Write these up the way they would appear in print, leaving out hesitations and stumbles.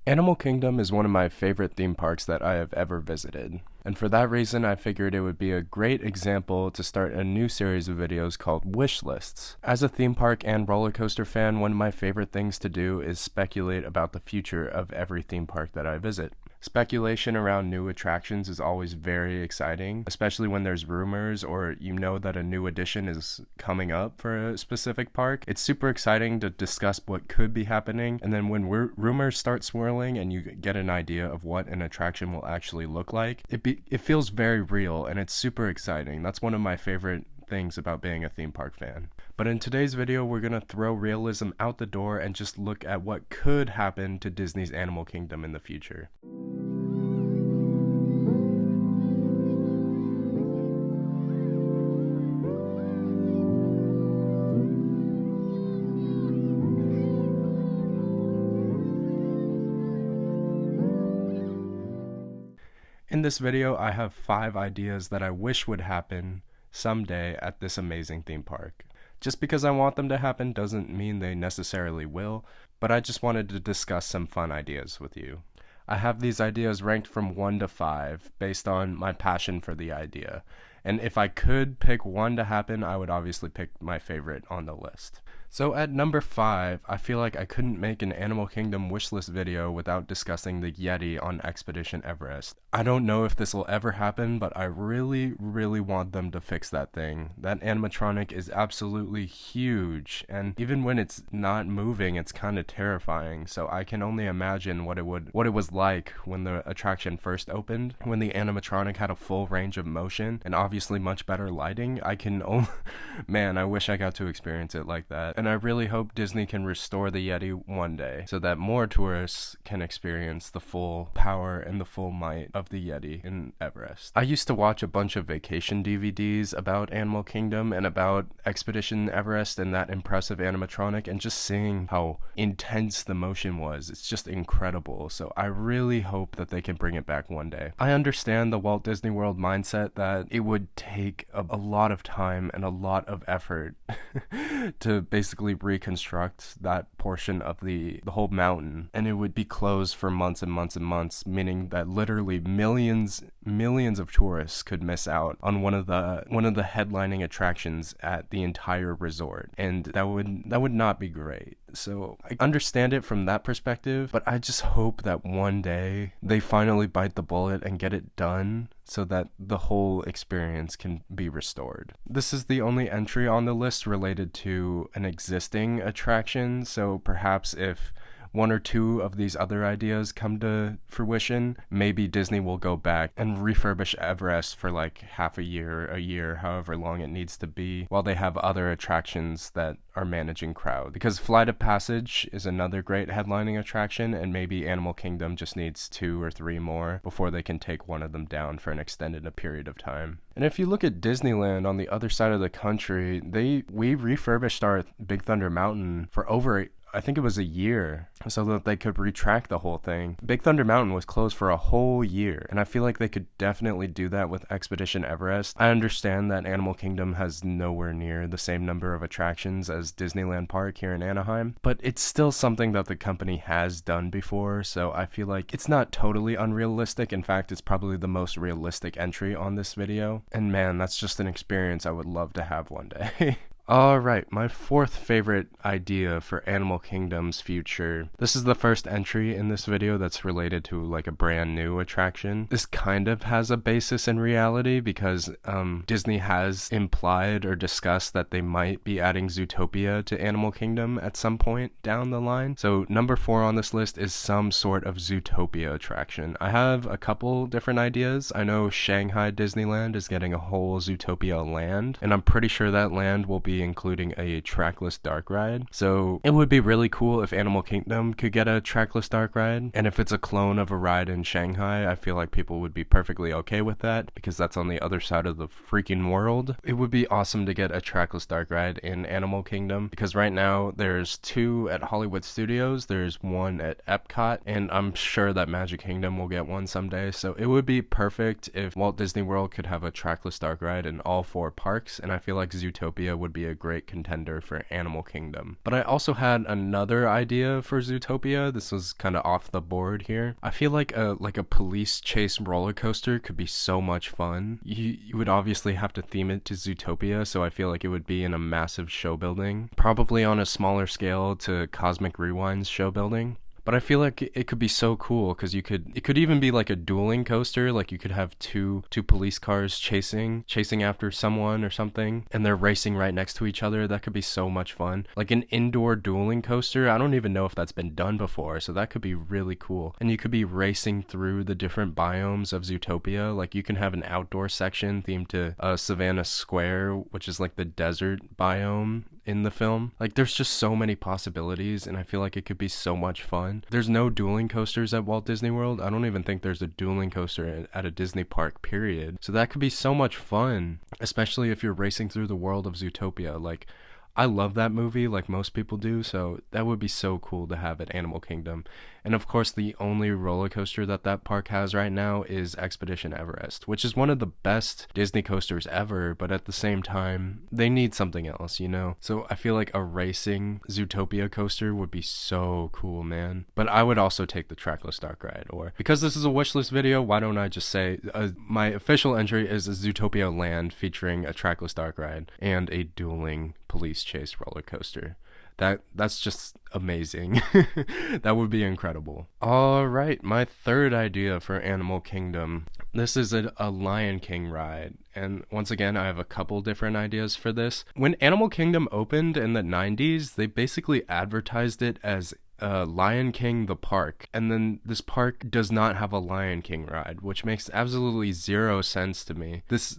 Animal Kingdom is one of my favorite theme parks that I have ever visited. And for that reason, I figured it would be a great example to start a new series of videos called Wishlists. As a theme park and roller coaster fan, one of my favorite things to do is speculate about the future of every theme park that I visit. Speculation around new attractions is always very exciting, especially when there's rumors or you know that a new addition is coming up for a specific park. It's super exciting to discuss what could be happening, and then when rumors start swirling and you get an idea of what an attraction will actually look like, it feels very real and it's super exciting. That's one of my favorite things about being a theme park fan. But in today's video, we're gonna throw realism out the door and just look at what could happen to Disney's Animal Kingdom in the future. In this video, I have 5 ideas that I wish would happen someday at this amazing theme park. Just because I want them to happen doesn't mean they necessarily will, but I just wanted to discuss some fun ideas with you. I have these ideas ranked from 1 to 5 based on my passion for the idea. And if I could pick one to happen, I would obviously pick my favorite on the list. So at number 5, I feel like I couldn't make an Animal Kingdom wishlist video without discussing the Yeti on Expedition Everest. I don't know if this will ever happen, but I really want them to fix that thing. That animatronic is absolutely huge, and even when it's not moving, it's kind of terrifying. So I can only imagine what it was like when the attraction first opened, when the animatronic had a full range of motion and obviously much better lighting. Man, I wish I got to experience it like that. And I really hope Disney can restore the Yeti one day so that more tourists can experience the full power and the full might of the Yeti in Everest. I used to watch a bunch of vacation DVDs about Animal Kingdom and about Expedition Everest and that impressive animatronic, and just seeing how intense the motion was, it's just incredible. So I really hope that they can bring it back one day. I understand the Walt Disney World mindset that it would take a lot of time and a lot of effort to basically reconstruct that portion of the whole mountain, and it would be closed for months and months and months, meaning that literally millions of tourists could miss out on one of the headlining attractions at the entire resort, and that would not be great. So I understand it from that perspective, but I just hope that one day they finally bite the bullet and get it done so that the whole experience can be restored. This is the only entry on the list related to an existing attraction, so perhaps if 1 or 2 of these other ideas come to fruition, maybe Disney will go back and refurbish Everest for like half a year, however long it needs to be, while they have other attractions that are managing crowd. Because Flight of Passage is another great headlining attraction, and maybe Animal Kingdom just needs 2 or 3 more before they can take one of them down for an extended period of time. And if you look at Disneyland on the other side of the country, we refurbished our Big Thunder Mountain for over I think it was a year, so that they could retract the whole thing. Big Thunder Mountain was closed for a whole year, and I feel like they could definitely do that with Expedition Everest. I understand that Animal Kingdom has nowhere near the same number of attractions as Disneyland Park here in Anaheim, but it's still something that the company has done before, so I feel like it's not totally unrealistic. In fact, it's probably the most realistic entry on this video, and man, that's just an experience I would love to have one day. Alright, my 4th favorite idea for Animal Kingdom's future. This is the first entry in this video that's related to like a brand new attraction. This kind of has a basis in reality because Disney has implied or discussed that they might be adding Zootopia to Animal Kingdom at some point down the line. So number 4 on this list is some sort of Zootopia attraction. I have a couple different ideas. I know Shanghai Disneyland is getting a whole Zootopia land, and I'm pretty sure that land will be including a trackless dark ride. So it would be really cool if Animal Kingdom could get a trackless dark ride, and if it's a clone of a ride in Shanghai, I feel like people would be perfectly okay with that because that's on the other side of the freaking world. It would be awesome to get a trackless dark ride in Animal Kingdom because right now there's 2 at Hollywood Studios, there's 1 at Epcot, and I'm sure that Magic Kingdom will get one someday. So it would be perfect if Walt Disney World could have a trackless dark ride in all 4 parks, and I feel like Zootopia would be a great contender for Animal Kingdom. But I also had another idea for Zootopia. This was kind of off the board here. I feel like a police chase roller coaster could be so much fun. You would obviously have to theme it to Zootopia, so I feel like it would be in a massive show building, probably on a smaller scale to Cosmic Rewind's show building. But I feel like it could be so cool because it could even be like a dueling coaster. Like you could have two police cars chasing after someone or something, and they're racing right next to each other. That could be so much fun. Like an indoor dueling coaster. I don't even know if that's been done before, so that could be really cool. And you could be racing through the different biomes of Zootopia. Like you can have an outdoor section themed to Savannah Square, which is like the desert biome in the film. Like there's just so many possibilities, and I feel like it could be so much fun. There's no dueling coasters at Walt Disney World. I don't even think there's a dueling coaster at a Disney park, period. So that could be so much fun, especially if you're racing through the world of Zootopia. Like I love that movie like most people do, so that would be so cool to have at Animal Kingdom. And of course, the only roller coaster that park has right now is Expedition Everest, which is one of the best Disney coasters ever, but at the same time, they need something else, you know? So I feel like a racing Zootopia coaster would be so cool, man. But I would also take the Trackless Dark Ride, or because this is a wishlist video, why don't I just say my official entry is a Zootopia Land featuring a Trackless Dark Ride and a dueling police chase roller coaster. That's just amazing. That would be incredible. All right, my third idea for Animal Kingdom. This is a Lion King ride. And once again, I have a couple different ideas for this. When Animal Kingdom opened in the 90s, they basically advertised it as Lion King the park, and then this park does not have a Lion King ride, which makes absolutely zero sense to me. This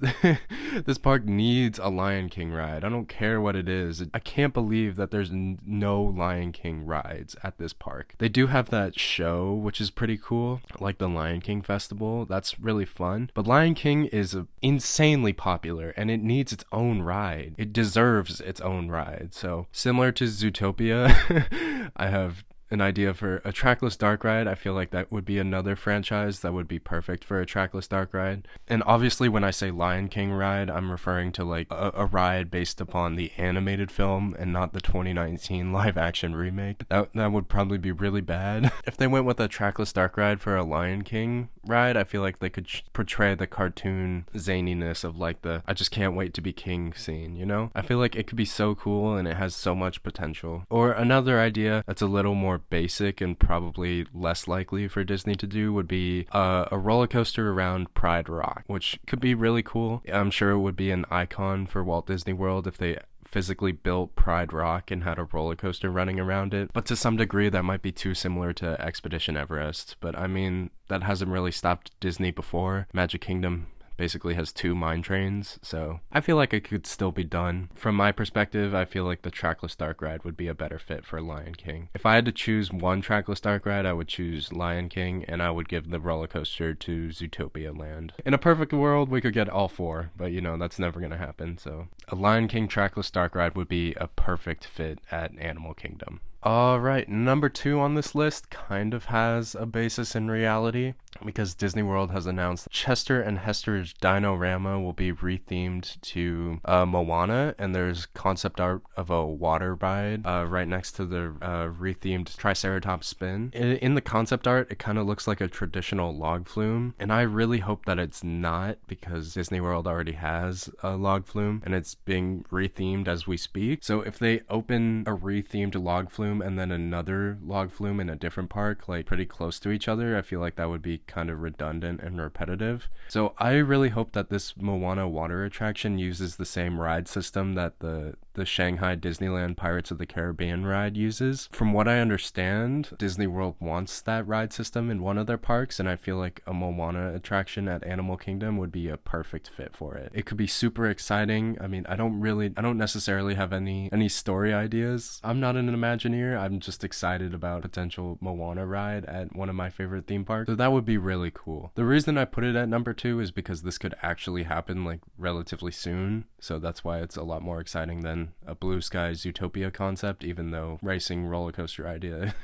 park needs a Lion King ride. I don't care what it is. I can't believe that there's no Lion King rides at this park. They do have that show, which is pretty cool, like the Lion King Festival. That's really fun. But Lion King is insanely popular, and it needs its own ride. It deserves its own ride. So similar to Zootopia, I have an idea for a Trackless Dark Ride. I feel like that would be another franchise that would be perfect for a Trackless Dark Ride. And obviously when I say Lion King ride, I'm referring to like a ride based upon the animated film and not the 2019 live action remake. That would probably be really bad. If they went with a Trackless Dark Ride for a Lion King ride, I feel like they could portray the cartoon zaniness of like the I just can't wait to be king scene, you know? I feel like it could be so cool and it has so much potential. Or another idea that's a little more basic and probably less likely for Disney to do would be a roller coaster around Pride Rock, which could be really cool. I'm sure it would be an icon for Walt Disney World if they physically built Pride Rock and had a roller coaster running around it. But to some degree, that might be too similar to Expedition Everest. But I mean, that hasn't really stopped Disney before. Magic Kingdom basically has 2 mine trains, so I feel like it could still be done. From my perspective, I feel like the Trackless Dark Ride would be a better fit for Lion King. If I had to choose one Trackless Dark Ride, I would choose Lion King, and I would give the roller coaster to Zootopia Land. In a perfect world, we could get all 4, but you know, that's never gonna happen, so a Lion King Trackless Dark Ride would be a perfect fit at Animal Kingdom. Alright, number 2 on this list kind of has a basis in reality because Disney World has announced Chester and Hester's Dino-Rama will be rethemed to Moana, and there's concept art of a water ride right next to the rethemed Triceratops spin. In the concept art, it kind of looks like a traditional log flume, and I really hope that it's not because Disney World already has a log flume and it's being rethemed as we speak. So if they open a rethemed log flume and then another log flume in a different park, like pretty close to each other, I feel like that would be kind of redundant and repetitive. So I really hope that this Moana water attraction uses the same ride system that the Shanghai Disneyland Pirates of the Caribbean ride uses. From what I understand, Disney World wants that ride system in one of their parks, and I feel like a Moana attraction at Animal Kingdom would be a perfect fit for it. It could be super exciting. I mean, I don't necessarily have any story ideas. I'm not an Imagineer. I'm just excited about potential Moana ride at one of my favorite theme parks. So that would be really cool. The reason I put it at number 2 is because this could actually happen like relatively soon. so that's why it's a lot more exciting than a Blue Sky Zootopia concept, even though racing roller coaster idea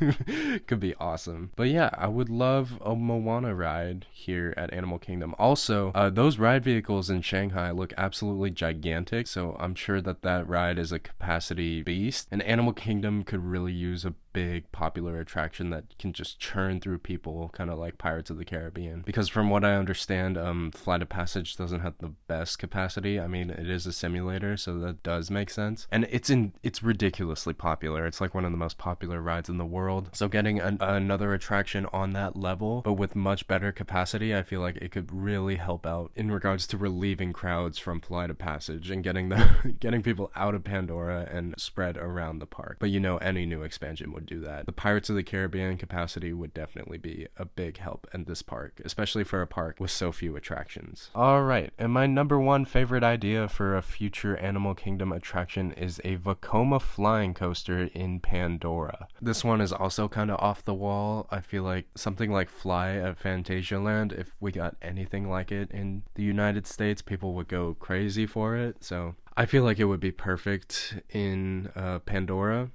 could be awesome. But yeah, I would love a Moana ride here at Animal Kingdom. Also, those ride vehicles in Shanghai look absolutely gigantic, so I'm sure that that ride is a capacity beast, and Animal Kingdom could really use a big popular attraction that can just churn through people, kind of like Pirates of the Caribbean. Because from what I understand, Flight of Passage doesn't have the best capacity. I mean, it is a simulator, so that does make sense. And it's ridiculously popular. It's like one of the most popular rides in the world. So getting another attraction on that level, but with much better capacity, I feel like it could really help out in regards to relieving crowds from Flight of Passage and getting people out of Pandora and spread around the park. But you know, any new expansion would do that. The Pirates of the Caribbean capacity would definitely be a big help in this park, especially for a park with so few attractions. Alright, and my number one favorite idea for a future Animal Kingdom attraction is a Vekoma flying coaster in Pandora. This one is also kind of off the wall. I feel like something like Fly at Phantasialand, if we got anything like it in the United States, people would go crazy for it. So I feel like it would be perfect in Pandora,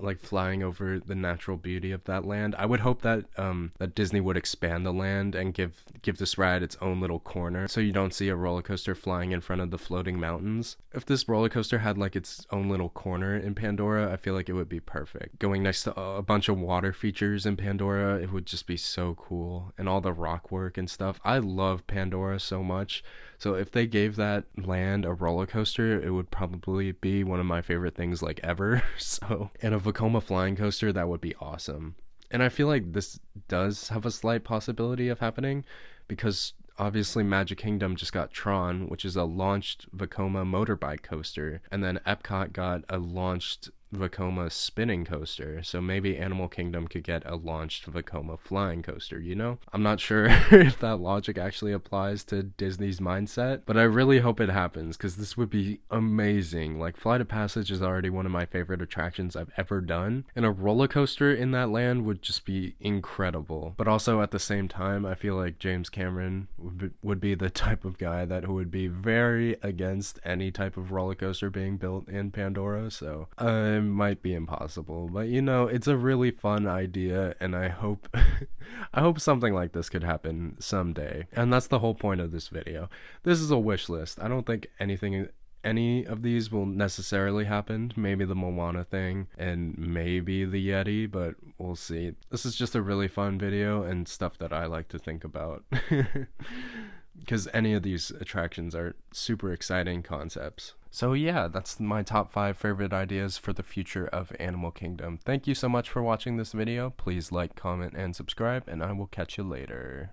like flying over the natural beauty of that land. I would hope that that Disney would expand the land and give this ride its own little corner, so you don't see a roller coaster flying in front of the floating mountains. If this roller coaster had like its own little corner in Pandora, I feel like it would be perfect. Going next to a bunch of water features in Pandora, it would just be so cool, and all the rock work and stuff. I love Pandora so much. So if they gave that land a roller coaster, it would probably be one of my favorite things like ever. So, and a Vekoma flying coaster, that would be awesome. And I feel like this does have a slight possibility of happening, because obviously Magic Kingdom just got Tron, which is a launched Vekoma motorbike coaster, and then Epcot got a launched Vekoma spinning coaster, so maybe Animal Kingdom could get a launched Vekoma flying coaster, you know? I'm not sure if that logic actually applies to Disney's mindset, but I really hope it happens, because this would be amazing. Like, Flight of Passage is already one of my favorite attractions I've ever done, and a roller coaster in that land would just be incredible. But also at the same time, I feel like James Cameron would be the type of guy that would be very against any type of roller coaster being built in Pandora, so might be impossible. But you know, it's a really fun idea, and I hope I hope something like this could happen someday. And that's the whole point of this video. This is a wish list. I don't think any of these will necessarily happen. Maybe the Moana thing and maybe the Yeti, but we'll see. This is just a really fun video and stuff that I like to think about. Because any of these attractions are super exciting concepts. So yeah, that's my top 5 favorite ideas for the future of Animal Kingdom. Thank you so much for watching this video. Please like, comment, and subscribe, and I will catch you later.